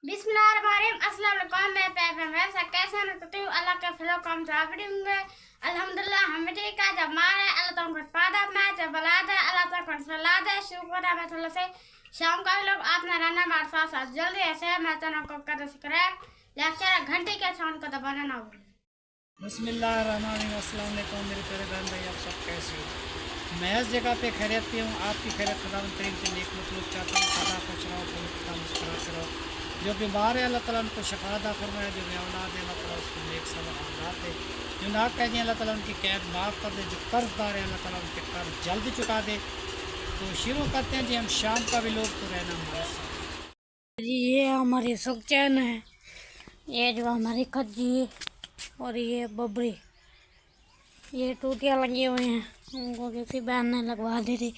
बिस्मिल्लाहिर्रहमानिर्रहीम। अस्सलाम वालेकुम। मैं पैगंबर वैसा कैसे करती हूँ अल्लाह के फजल कम चावड़ेंगे अल्हम्दुलिल्लाह हम ठीक है। जब मारे अल्लाह तुम कुछ पादा मैं जब बलादा अल्लाह तक कुछ सलादा शुक्र है। मैं थोड़ा से शाम का लोग आपने रहना हमारे साथ साथ जल्दी ऐसे मैं तना को कर सब्सक्राइब लेक्चर घंटे के साउंड को दबाना ना भूलें। बिस्मिल्लाहिर्रहमानिर्रहीम। अस्सलाम वालेकुम मेरे प्यारे बहन भाई, आप सब कैसे हो? मैं इस जगह पे खैरियत पे हूँ। आपकी खैरियत खुदावंद करीम से नेक मतलब चाहता हूँ। सदा खुश रहो, खुदा मुस्कुराते रहो। जो बीमार है अल्लाह ताला उनको शफा अता फरमाए। जो औलाद है अल्लाह ताला उसको नेक सब औलाद दे। जो नाकैद हैं अल्लाह ताला उनकी कैद माफ़ कर दे। जो कर्जदार है अल्लाह ताला उनके कर्ज जल्द चुका दे। तो शुरू करते हैं जी। हम शाम का भी लोग तो रहना हमारे साथ जी। ये हमारी सुखचैन है, ये जो हमारी खज्जी है और ये बबरी, ये टूटियाँ लगी हुई हैं, उनको किसी बहन ने लगवा दी थी।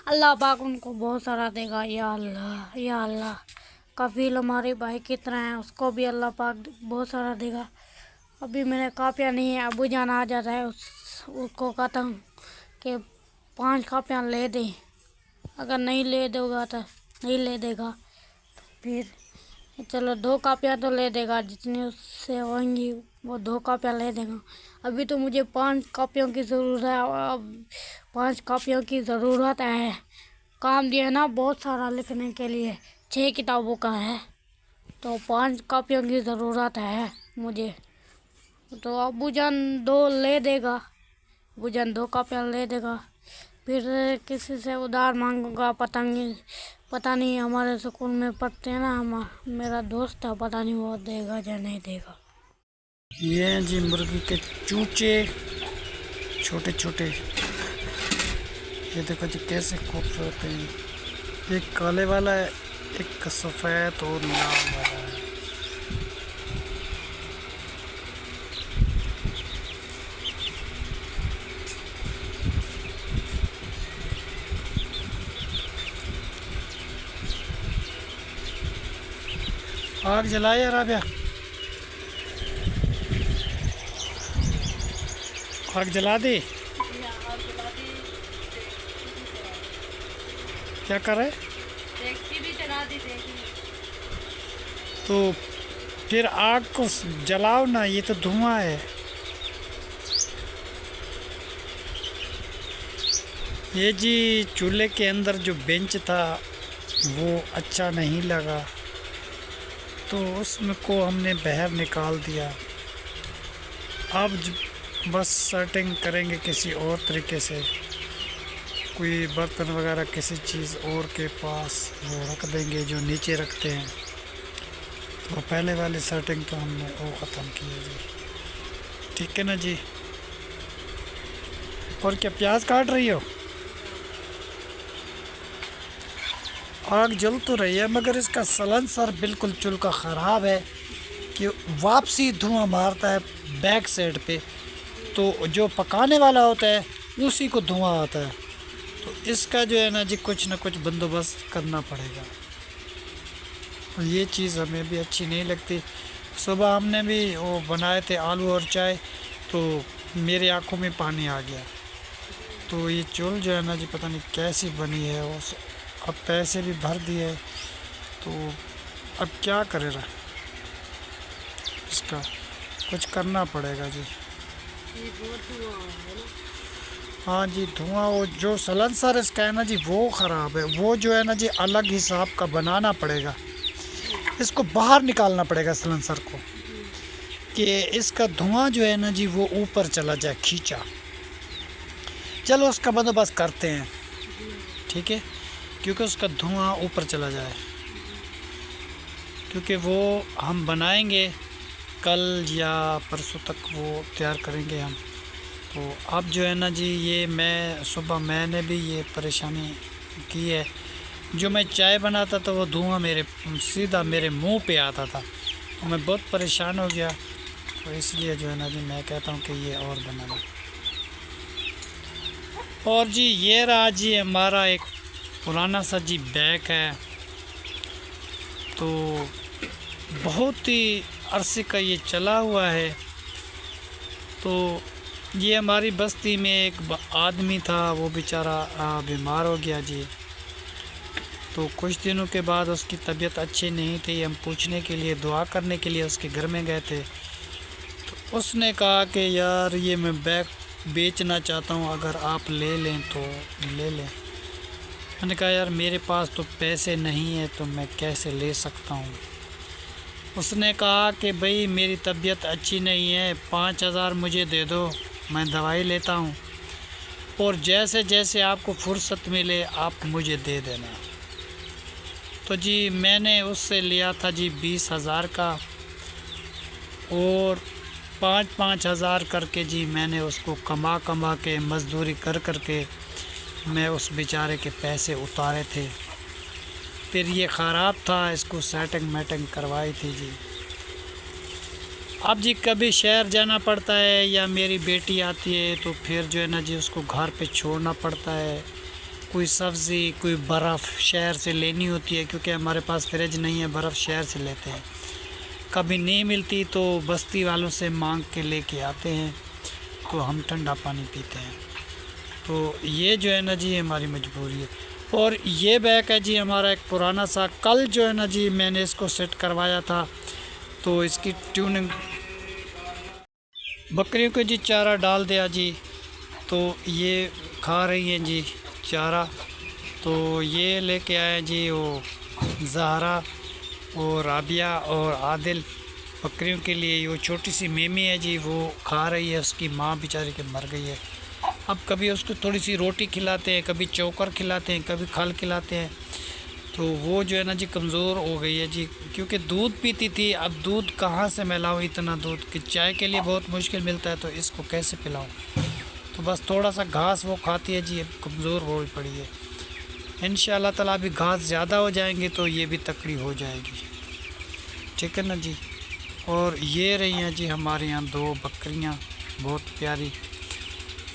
अल्लाह पाक उनको बहुत सारा देगा। या अल्लाह या अल्लाह। कफील हमारे भाई की तरह है, उसको भी अल्लाह पाक बहुत सारा देगा। अभी मेरे कापियाँ नहीं है, अबू जान आ जाता है उसको कहता हूँ कि 5 कापियाँ ले दे। अगर नहीं ले दोगा तो नहीं ले देगा, फिर चलो 2 कापियाँ तो ले देगा, जितनी उससे होंगी वो 2 कापियाँ ले देगा। अभी तो मुझे 5 कापियों की ज़रूरत है। अब 5 कापियों की ज़रूरत है। काम दिया ना बहुत सारा लिखने के लिए, 6 किताबों का है, तो 5 कापियों की ज़रूरत है मुझे। तो अबू जान 2 ले देगा, अबू जान 2 कापियाँ ले देगा। फिर किसी से उधार मांगूंगा, पता नहीं हमारे स्कूल में पढ़ते हैं ना, मेरा दोस्त है, पता नहीं वो देगा या नहीं देगा। ये हैं जी मुर्गी के चूचे छोटे छोटे। ये देखो जी कैसे खूबसूरत है। एक काले वाला है, एक सफ़ेद और लाल वाला है। आग जलाए यार राबिया, आग जला दी। क्या कर रहे? भी जला दी। तो फिर आग को जलाओ ना, ये तो धुआं है। ये जी चूल्हे के अंदर जो बेंच था वो अच्छा नहीं लगा, तो उसमें को हमने बाहर निकाल दिया। अब बस सेटिंग करेंगे किसी और तरीके से, कोई बर्तन वगैरह किसी चीज़ और के पास वो रख देंगे जो नीचे रखते हैं। तो पहले वाली सेटिंग तो हमने वो ख़त्म की है जी। ठीक है ना जी। और क्या प्याज काट रही हो? आग जल तो रही है मगर इसका सलेंसर बिल्कुल चुल्का ख़राब है कि वापसी धुआं मारता है बैक साइड पे, तो जो पकाने वाला होता है उसी को धुआं आता है। तो इसका जो है ना जी कुछ ना कुछ बंदोबस्त करना पड़ेगा। और ये चीज़ हमें भी अच्छी नहीं लगती। सुबह हमने भी वो बनाए थे आलू और चाय, तो मेरी आंखों में पानी आ गया। तो ये चूल्हा जो है ना जी पता नहीं कैसी बनी है। वो अब पैसे भी भर दिए, तो अब क्या करेगा, इसका कुछ करना पड़ेगा जी। हाँ जी धुआं, वो जो सलेंसर इसका है ना जी वो ख़राब है। वो जो है ना जी अलग हिसाब का बनाना पड़ेगा, इसको बाहर निकालना पड़ेगा सलेंसर को, कि इसका धुआं जो है ना जी वो ऊपर चला जाए खींचा। चलो उसका बंदोबस्त करते हैं, ठीक है, क्योंकि उसका धुआं ऊपर चला जाए, क्योंकि वो हम बनाएंगे कल या परसों तक वो तैयार करेंगे हम। तो अब जो है ना जी ये मैंने भी ये परेशानी की है। जो मैं चाय बनाता था वो धुआं सीधा मेरे मुंह पे आता था, तो मैं बहुत परेशान हो गया। तो इसलिए जो है ना जी मैं कहता हूँ कि ये और बनाना। और जी ये रहा जी हमारा एक पुराना सा जी बैग है, तो बहुत ही अरसे का ये चला हुआ है। तो ये हमारी बस्ती में एक आदमी था, वो बेचारा बीमार हो गया जी। तो कुछ दिनों के बाद उसकी तबीयत अच्छी नहीं थी। हम पूछने के लिए, दुआ करने के लिए उसके घर में गए थे। तो उसने कहा कि यार ये मैं बैग बेचना चाहता हूँ, अगर आप ले लें तो ले लें। मैंने कहा यार मेरे पास तो पैसे नहीं है, तो मैं कैसे ले सकता हूँ। उसने कहा कि भाई मेरी तबीयत अच्छी नहीं है, 5,000 मुझे दे दो, मैं दवाई लेता हूँ, और जैसे जैसे आपको फुर्सत मिले आप मुझे दे देना। तो जी मैंने उससे लिया था जी 20,000 का, और 5-5 हज़ार करके जी मैंने उसको कमा के मज़दूरी कर के मैं उस बेचारे के पैसे उतारे थे। फिर ये ख़राब था, इसको सेटिंग करवाई थी जी। अब जी कभी शहर जाना पड़ता है या मेरी बेटी आती है तो फिर जो है ना जी उसको घर पे छोड़ना पड़ता है। कोई सब्ज़ी, कोई बर्फ़ शहर से लेनी होती है, क्योंकि हमारे पास फ्रिज नहीं है, बर्फ़ शहर से लेते हैं। कभी नहीं मिलती तो बस्ती वालों से मांग के लेके आते हैं, तो हम ठंडा पानी पीते हैं। तो ये जो है ना जी हमारी मजबूरी है। और ये बैग है जी हमारा एक पुराना सा, कल जो है ना जी मैंने इसको सेट करवाया था। तो इसकी ट्यूनिंग, बकरियों को जी चारा डाल दिया जी, तो ये खा रही हैं जी चारा। तो ये लेके आए जी वो ज़हरा और राबिया और आदिल, बकरियों के लिए। वो छोटी सी मेमी है जी, वो खा रही है, उसकी माँ बेचारी के मर गई है। अब कभी उसको थोड़ी सी रोटी खिलाते हैं, कभी चोकर खिलाते हैं, कभी खल खिलाते हैं। तो वो जो है ना जी कमज़ोर हो गई है जी, क्योंकि दूध पीती थी। अब दूध कहाँ से मैं लाऊँ इतना दूध, कि चाय के लिए बहुत मुश्किल मिलता है, तो इसको कैसे पिलाऊँ। तो बस थोड़ा सा घास वो खाती है जी, अब कमज़ोर हो पड़ी है। इंशाअल्लाह ताला अभी घास ज़्यादा हो जाएंगे तो ये भी तकड़ी हो जाएगी, ठीक है ना जी। और ये रही हैं जी हमारे यहाँ 2 बकरियाँ बहुत प्यारी।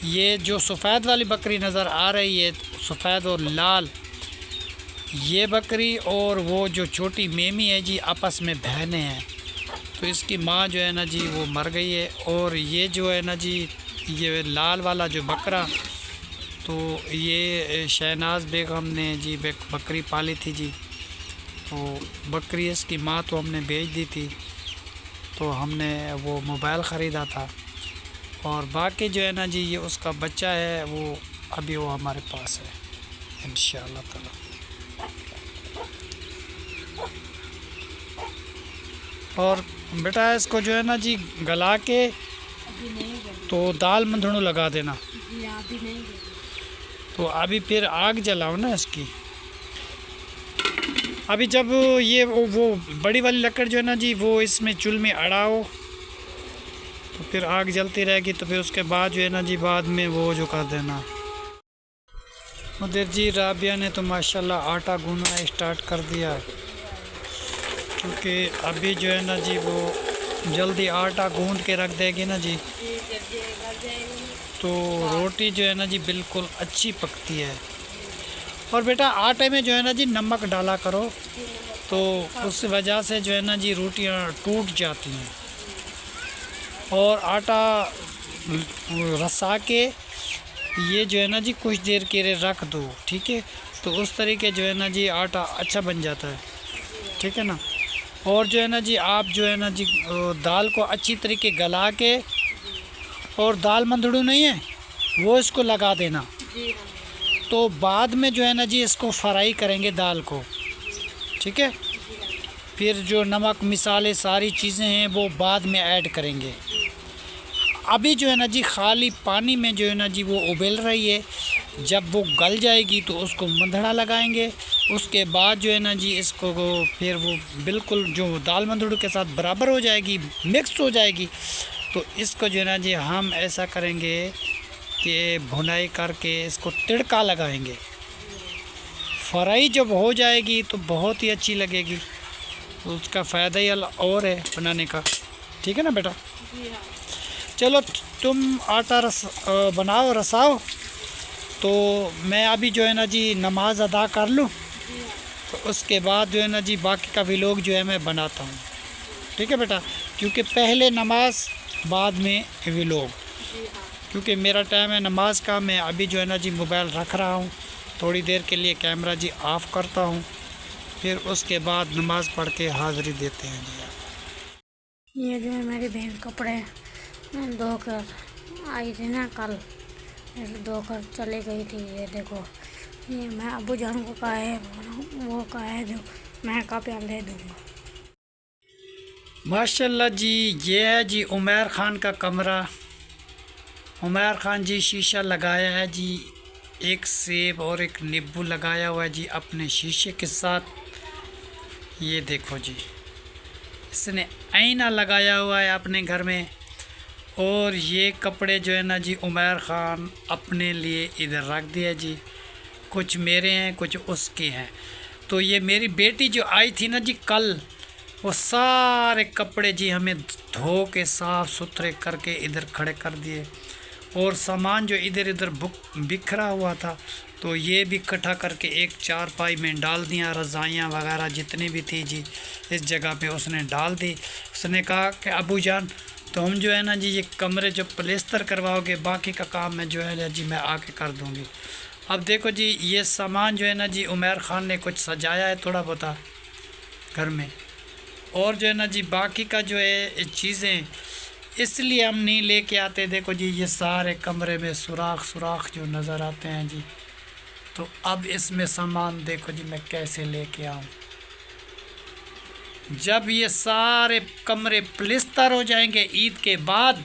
ये जो सफ़ेद वाली बकरी नज़र आ रही है, सफ़ेद और लाल, ये बकरी और वो जो छोटी मेमी है जी आपस में बहनें हैं। तो इसकी माँ जो है ना जी वो मर गई है। और ये जो है ना जी ये लाल वाला जो बकरा, तो ये शहनाज बेगम ने जी बकरी पाली थी जी। तो बकरी इसकी माँ तो हमने बेच दी थी, तो हमने वो मोबाइल ख़रीदा था। और बाकी जो है ना जी ये उसका बच्चा है, वो अभी वो हमारे पास है इंशाअल्लाह ताला। और बेटा इसको जो है ना जी गला के तो दाल मंधड़ू लगा देना। तो अभी फिर आग जलाओ ना इसकी। अभी जब ये वो बड़ी वाली लकड़ जो है ना जी वो इसमें चूल्हे में अड़ाओ, तो फिर आग जलती रहेगी। तो फिर उसके बाद जो है ना जी बाद में वो जो कर देना। उधर जी राबिया ने तो माशाल्लाह आटा गूंदना स्टार्ट कर दिया, क्योंकि अभी जो है ना जी वो जल्दी आटा गूंद के रख देगी ना जी, तो रोटी जो है ना जी बिल्कुल अच्छी पकती है। और बेटा आटे में जो है ना जी नमक डाला करो, तो उस वजह से जो है ना जी रोटियां टूट जाती हैं। और आटा रसा के ये जो है ना जी कुछ देर के लिए रख दो, ठीक है। तो उस तरीके जो है ना जी आटा अच्छा बन जाता है, ठीक है ना। और जो है ना जी आप जो है ना जी दाल को अच्छी तरीके गला के, और दाल मंधड़ू नहीं है वो इसको लगा देना। तो बाद में जो है ना जी इसको फ्राई करेंगे दाल को, ठीक है। फिर जो नमक मिसाले सारी चीज़ें हैं वो बाद में ऐड करेंगे। अभी जो है ना जी खाली पानी में जो है ना जी वो उबल रही है। जब वो गल जाएगी तो उसको मंधड़ा लगाएंगे। उसके बाद जो है ना जी इसको फिर वो बिल्कुल जो दाल मंधड़ू के साथ बराबर हो जाएगी, मिक्स हो जाएगी। तो इसको जो है ना जी हम ऐसा करेंगे कि भुनाई करके इसको तिड़का लगाएंगे। फ्राई जब हो जाएगी तो बहुत ही अच्छी लगेगी, तो उसका फ़ायदा ही और है बनाने का, ठीक है ना बेटा। चलो तुम आटा बनाओ, रसाओ, तो मैं अभी जो है ना जी नमाज अदा कर लूँ, तो उसके बाद जो है ना जी बाकी का व्लॉग जो है मैं बनाता हूँ, ठीक है बेटा। क्योंकि पहले नमाज बाद में व्लॉग, क्योंकि मेरा टाइम है नमाज का। मैं अभी जो है ना जी मोबाइल रख रहा हूँ, थोड़ी देर के लिए कैमरा जी ऑफ़ करता हूँ। फिर उसके बाद नमाज़ पढ़ के हाज़िरी देते हैं जी। ये जो है मेरी बहन कपड़े धोकर आई थी ना कल, धोकर चली गई थी। ये देखो, ये मैं अबू जान को कहा है, वो कहा है जो मैं का प्यार दे दूँगा। माशाल्लाह जी, ये है जी उमर ख़ान का कमरा। उमर ख़ान जी शीशा लगाया है जी, एक सेब और एक नींबू लगाया हुआ है जी अपने शीशे के साथ। ये देखो जी, इसने आईना लगाया हुआ है अपने घर में। और ये कपड़े जो है ना जी उमर ख़ान अपने लिए इधर रख दिया जी, कुछ मेरे हैं कुछ उसके हैं। तो ये मेरी बेटी जो आई थी ना जी कल, वो सारे कपड़े जी हमें धो के साफ़ सुथरे करके इधर खड़े कर दिए। और सामान जो इधर इधर बिखरा हुआ था तो ये भी इकट्ठा करके एक चारपाई में डाल दिया। रज़ाइयाँ वगैरह जितनी भी थी जी इस जगह पे उसने डाल दी। उसने कहा कि अबू जान तुम जो है ना जी ये कमरे जो प्लेस्तर करवाओगे, बाकी का काम मैं जो है जी मैं आके कर दूँगी। अब देखो जी, ये सामान जो है ना जी उमर ख़ान ने कुछ सजाया है थोड़ा बहुत घर में, और जो है ना जी बाकी का जो है चीज़ें इसलिए हम नहीं लेके आते। देखो जी, ये सारे कमरे में सुराख जो नज़र आते हैं जी। तो अब इसमें सामान देखो जी मैं कैसे लेके आऊँ। जब ये सारे कमरे प्लिस्तर हो जाएंगे ईद के बाद,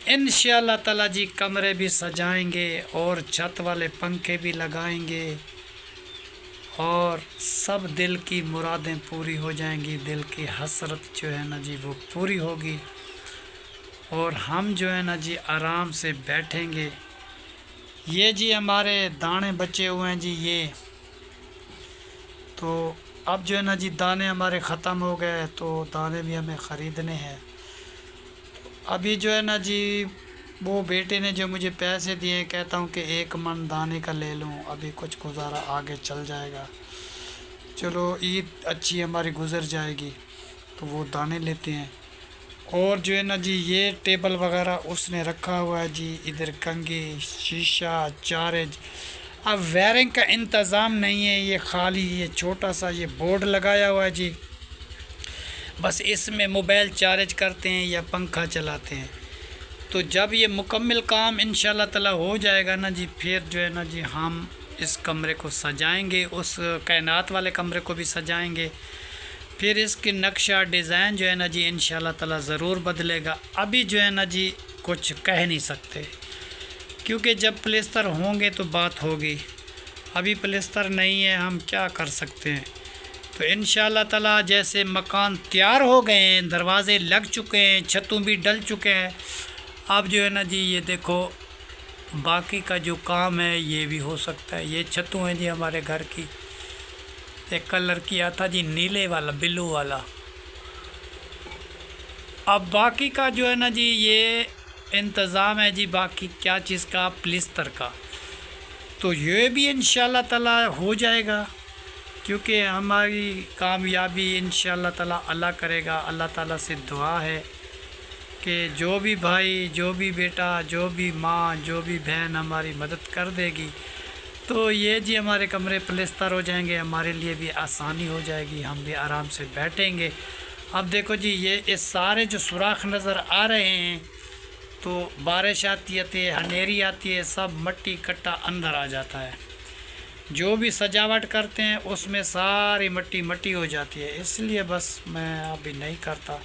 इंशाअल्लाह ताला जी कमरे भी सजाएंगे और छत वाले पंखे भी लगाएंगे और सब दिल की मुरादें पूरी हो जाएंगी। दिल की हसरत जो है ना जी वो पूरी होगी और हम जो है ना जी आराम से बैठेंगे। ये जी हमारे दाने बचे हुए हैं जी, ये तो अब जो है ना जी दाने हमारे ख़त्म हो गए तो दाने भी हमें ख़रीदने हैं। अभी जो है ना जी वो बेटे ने जो मुझे पैसे दिए, कहता हूँ कि 1 मन दाने का ले लूँ, अभी कुछ गुजारा आगे चल जाएगा। चलो ईद अच्छी हमारी गुज़र जाएगी तो वो दाने लेते हैं। और जो है ना जी ये टेबल वगैरह उसने रखा हुआ है जी, इधर कंघी शीशा चार्ज। अब वायरिंग का इंतज़ाम नहीं है, ये खाली ये छोटा सा ये बोर्ड लगाया हुआ है जी, बस इसमें मोबाइल चार्ज करते हैं या पंखा चलाते हैं। तो जब ये मुकम्मल काम इंशाअल्लाह ताला हो जाएगा ना जी, फिर जो है ना जी हम इस कमरे को सजाएंगे, उस कायनात वाले कमरे को भी सजाएंगे। फिर इसकी नक्शा डिज़ाइन जो है ना जी इंशाअल्लाह ताला ज़रूर बदलेगा। अभी जो है ना जी कुछ कह नहीं सकते, क्योंकि जब प्लेस्तर होंगे तो बात होगी। अभी प्लेस्तर नहीं है, हम क्या कर सकते हैं। तो इंशाअल्लाह ताला जैसे मकान तैयार हो गए हैं, दरवाज़े लग चुके हैं, छतों भी डल चुके हैं, अब जो है ना जी ये देखो बाकी का जो काम है ये भी हो सकता है। ये छतों हैं जी हमारे घर की, एक कलर किया था जी नीले वाला ब्लू वाला। अब बाकी का जो है ना जी ये इंतज़ाम है जी, बाकी क्या चीज़ का, प्लिस्तर का। तो ये भी इंशाअल्लाह ताला हो जाएगा, क्योंकि हमारी कामयाबी इंशाअल्लाह ताला अल्लाह करेगा। अल्लाह ताला से दुआ है कि जो भी भाई, जो भी बेटा, जो भी माँ, जो भी बहन हमारी मदद कर देगी तो ये जी हमारे कमरे प्लेस्तर हो जाएंगे, हमारे लिए भी आसानी हो जाएगी, हम भी आराम से बैठेंगे। अब देखो जी ये सारे जो सुराख नज़र आ रहे हैं, तो बारिश आती है, हनेरी आती है, सब मट्टी कट्टा अंदर आ जाता है। जो भी सजावट करते हैं उसमें सारी मट्टी हो जाती है, इसलिए बस मैं अभी नहीं करता।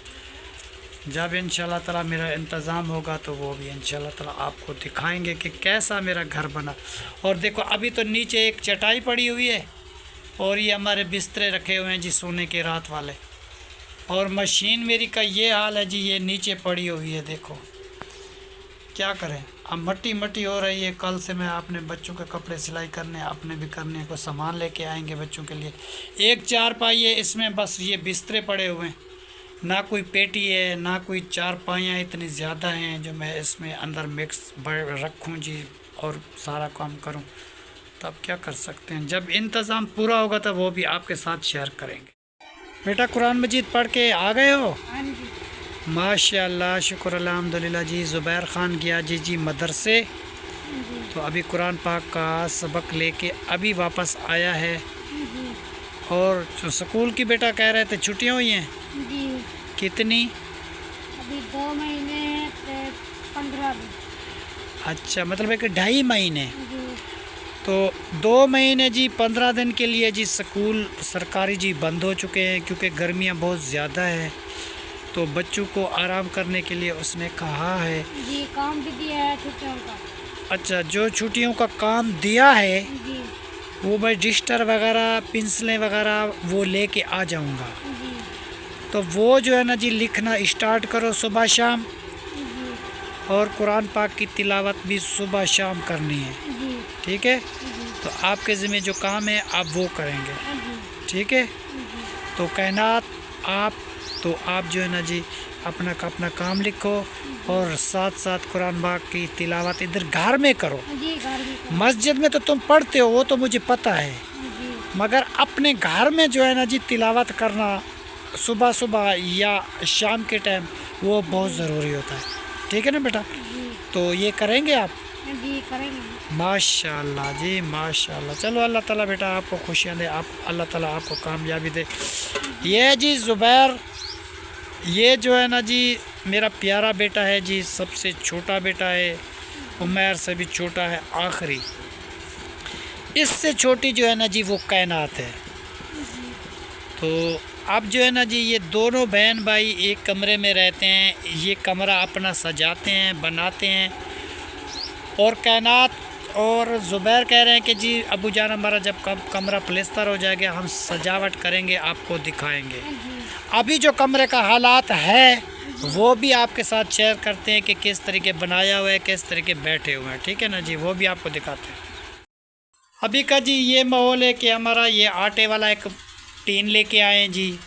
जब इंशाअल्लाह ताला मेरा इंतज़ाम होगा तो वो भी इंशाअल्लाह ताला आपको दिखाएंगे कि कैसा मेरा घर बना। और देखो अभी तो नीचे एक चटाई पड़ी हुई है और ये हमारे बिस्तरे रखे हुए हैं जी सोने के रात वाले। और मशीन मेरी का ये हाल है जी, ये नीचे पड़ी हुई है, देखो क्या करें। अब मट्टी हो रही है। कल से मैं अपने बच्चों के कपड़े सिलाई करने, अपने भी करने को सामान लेके आएंगे बच्चों के लिए। एक चारपाई है, इसमें बस ये बिस्तरे पड़े हुए हैं, ना कोई पेटी है ना कोई चारपाइयाँ इतनी ज़्यादा हैं जो मैं इसमें अंदर मिक्स रखूँ जी और सारा काम करूँ। तब क्या कर सकते हैं, जब इंतज़ाम पूरा होगा तब वो भी आपके साथ शेयर करेंगे। बेटा कुरान मजीद पढ़ के आ गए हो? माशाअल्लाह, शुक्र अल्हम्दुलिल्लाह जी। ज़ुबैर ख़ान गया जी मदरसे, तो अभी कुरान पाक का सबक लेके अभी वापस आया है। और जो स्कूल की बेटा कह रहे थे छुट्टियाँ हुई हैं, जी कितनी? अभी 2 महीने 15 दिन। अच्छा, मतलब एक 2.5 महीने। जी तो 2 महीने जी 15 दिन के लिए जी स्कूल सरकारी जी बंद हो चुके हैं, क्योंकि गर्मियाँ बहुत ज़्यादा है। तो बच्चों को आराम करने के लिए उसने कहा है। जी काम भी दिया है छुट्टियों का। अच्छा, जो छुट्टियों का काम दिया है जी वो मैं रजिस्टर वगैरह पेंसिलें वगैरह वो लेके आ जाऊंगा। जी तो वो जो है ना जी लिखना स्टार्ट करो सुबह शाम, जी और कुरान पाक की तिलावत भी सुबह शाम करनी है, जी ठीक है? जी तो आपके ज़िम्मे जो काम है आप वो करेंगे, जी ठीक है? जी तो आप जो है ना जी अपना काम लिखो, और साथ साथ कुरान पाक की तिलावत इधर घर में करो। जी घर में मस्जिद में तो तुम पढ़ते हो, वो तो मुझे पता है, जी मगर अपने घर में जो है ना जी तिलावत करना सुबह सुबह या शाम के टाइम वो बहुत ज़रूरी होता है, ठीक है ना बेटा? जी तो ये करेंगे आप? जी करेंगे। माशाल्लाह जी माशाल्लाह। चलो अल्लाह ताला बेटा आपको खुशियाँ दे, आप अल्लाह ताला आपको कामयाबी दे। ये जी ज़ुबैर, ये जो है ना जी मेरा प्यारा बेटा है जी, सबसे छोटा बेटा है, उमैर से भी छोटा है आखिरी। इससे छोटी जो है ना जी वो कायनात है। तो अब जो है ना जी ये दोनों बहन भाई एक कमरे में रहते हैं, ये कमरा अपना सजाते हैं, बनाते हैं। और कायनात और ज़ुबैर कह रहे हैं कि जी अबू जान हमारा जब कमरा प्लेस्तर हो जाएगा हम सजावट करेंगे, आपको दिखाएंगे। अभी जो कमरे का हालात है वो भी आपके साथ शेयर करते हैं कि किस तरीके बनाया हुआ है, किस तरीके बैठे हुए हैं, ठीक है ना जी? वो भी आपको दिखाते हैं। अभी का जी ये माहौल है कि हमारा ये आटे वाला एक टीन लेके आए हैं जी,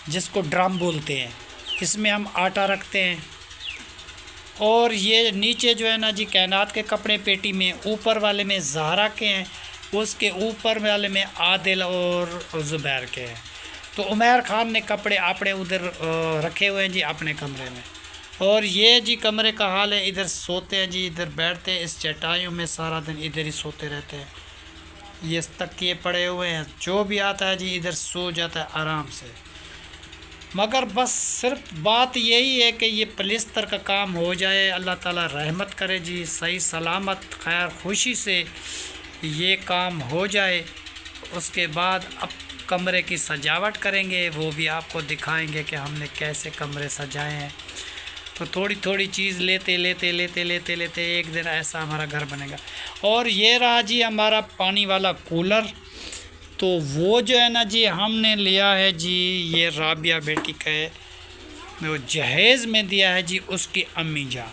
जिसको ड्रम बोलते हैं। इसमें हम आटा रखते हैं, और ये नीचे जो है ना जी कायनात के कपड़े पेटी में, ऊपर वाले में ज़हरा के हैं, उसके ऊपर वाले में आदिल और ज़ुबैर के हैं। तो उमैर ख़ान ने कपड़े आपने उधर रखे हुए हैं जी अपने कमरे में। और ये जी कमरे का हाल है, इधर सोते हैं जी, इधर बैठते हैं, इस चटाइयों में सारा दिन इधर ही सोते रहते हैं। ये तकिए पड़े हुए हैं, जो भी आता है जी इधर सो जाता है आराम से। मगर बस सिर्फ बात यही है कि ये पलिस्तर का काम हो जाए, अल्लाह ताला रहमत करे जी, सही सलामत खैर खुशी से ये काम हो जाए। उसके बाद अब कमरे की सजावट करेंगे, वो भी आपको दिखाएंगे कि हमने कैसे कमरे सजाए हैं। तो थोड़ी थोड़ी चीज़ लेते एक दिन ऐसा हमारा घर बनेगा। और ये रहा जी हमारा पानी वाला कूलर। तो वो जो है ना जी हमने लिया है जी, ये राबिया बेटी का वो जहेज़ में दिया है जी उसकी अम्मी जान।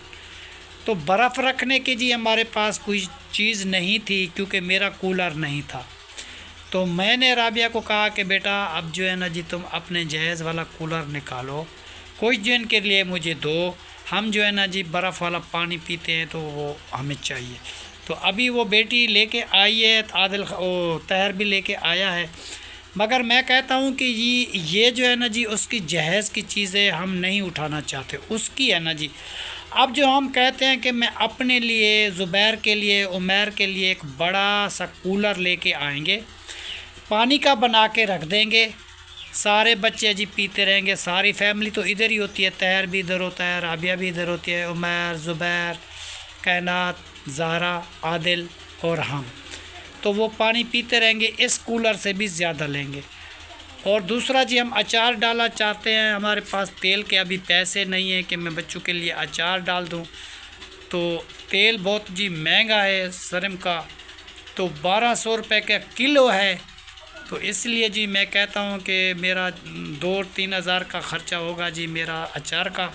तो बर्फ़ रखने की जी हमारे पास कोई चीज़ नहीं थी, क्योंकि मेरा कूलर नहीं था। तो मैंने राबिया को कहा कि बेटा अब जो है ना जी तुम अपने जहेज़ वाला कूलर निकालो, कुछ दिन के लिए मुझे दो, हम जो है ना जी बर्फ़ वाला पानी पीते हैं तो वो हमें चाहिए। तो अभी वो बेटी लेके आई है, आदिल तहर भी लेके आया है। मगर मैं कहता हूँ कि ये जो है ना जी उसकी जहेज़ की चीज़ें हम नहीं उठाना चाहते, उसकी है ना जी। अब जो हम कहते हैं कि मैं अपने लिए, ज़ुबैर के लिए, उमैर के लिए एक बड़ा सा कूलर लेके आएंगे, पानी का बना के रख देंगे, सारे बच्चे जी पीते रहेंगे। सारी फैमिली तो इधर ही होती है, तहर भी इधर होता है, राबिया भी इधर होती है, उमैर, ज़ुबैर, कायनात, ज़हरा, आदिल और हम। तो वो पानी पीते रहेंगे, इस कूलर से भी ज़्यादा लेंगे। और दूसरा जी हम अचार डालना चाहते हैं, हमारे पास तेल के अभी पैसे नहीं हैं कि मैं बच्चों के लिए अचार डाल दूं। तो तेल बहुत जी महंगा है सरम का, तो 1200 रुपये का किलो है। तो इसलिए जी मैं कहता हूँ कि मेरा 2-3 हज़ार का ख़र्चा होगा जी मेरा अचार का।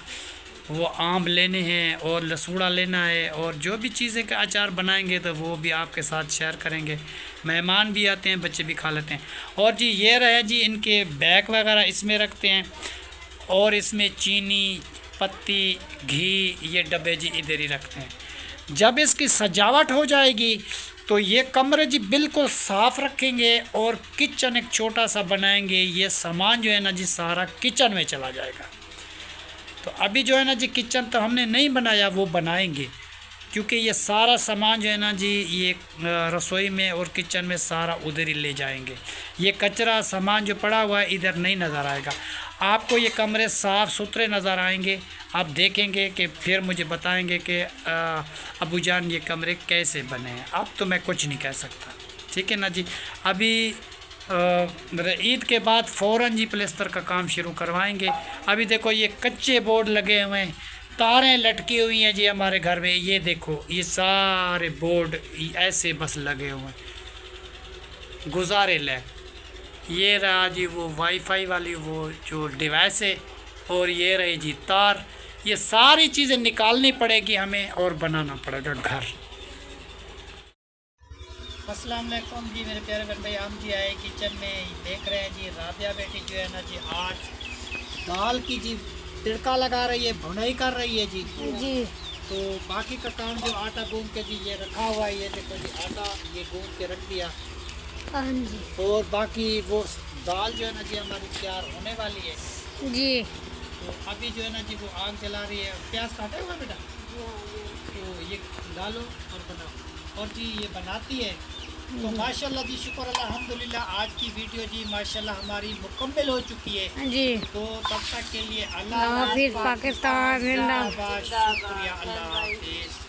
वो आम लेने हैं और लसूड़ा लेना है, और जो भी चीज़ें का अचार बनाएंगे तो वो भी आपके साथ शेयर करेंगे। मेहमान भी आते हैं, बच्चे भी खा लेते हैं। और जी ये रहे जी इनके बैग वगैरह इसमें रखते हैं, और इसमें चीनी, पत्ती, घी, ये डब्बे जी इधर ही रखते हैं। जब इसकी सजावट हो जाएगी तो ये कमरे जी बिल्कुल साफ़ रखेंगे, और किचन एक छोटा सा बनाएंगे। ये सामान जो है ना जी सारा किचन में चला जाएगा। तो अभी जो है ना जी किचन तो हमने नहीं बनाया, वो बनाएंगे। क्योंकि ये सारा सामान जो है ना जी, ये रसोई में और किचन में सारा उधर ही ले जाएंगे। ये कचरा सामान जो पड़ा हुआ है इधर नहीं नज़र आएगा आपको। ये कमरे साफ़ सुथरे नज़र आएंगे, आप देखेंगे कि फिर मुझे बताएंगे कि अबू जान ये कमरे कैसे बने हैं। अब तो मैं कुछ नहीं कह सकता, ठीक है ना जी। अभी ईद के बाद फ़ौरन जी प्लास्टर का काम शुरू करवाएंगे। अभी देखो ये कच्चे बोर्ड लगे हुए हैं, तारें लटकी हुई हैं जी हमारे घर में। ये देखो ये सारे बोर्ड ऐसे बस लगे हुए हैं गुजारे लैक। ये रहा जी वो वाईफाई वाली वो जो डिवाइस है, और ये रही जी तार। ये सारी चीज़ें निकालनी पड़ेगी हमें और बनाना पड़ेगा घर। अस्सलाम वालेकुम जी मेरे प्यारे बहन भाई, हम जी आए किचन में, देख रहे हैं जी राबिया बेटी जो है ना जी आज दाल की जी तड़का लगा रही है, भुनाई कर रही है जी। तो बाकी का काम जो आटा गूंद के जी ये रखा हुआ है, ये देखो जी आटा ये गूंद के रख दिया। हाँ जी। और बाकी वो दाल जो है ना जी हमारी तैयार होने वाली है जी। तो अभी जो है ना जी वो आग जला रही है। प्याज काटे हुआ बेटा, तो ये डालो और बनाओ। और जी ये बनाती है तो माशाल्लाह जी, शुक्र अल्हम्दुलिल्लाह। आज की वीडियो जी माशाल्लाह हमारी मुकम्मल हो चुकी है जी। तो तब तक के लिए अल्लाह हाफिज़, पाकिस्तान जिंदाबाद। शुक्रिया, अल्लाह हाफिज़।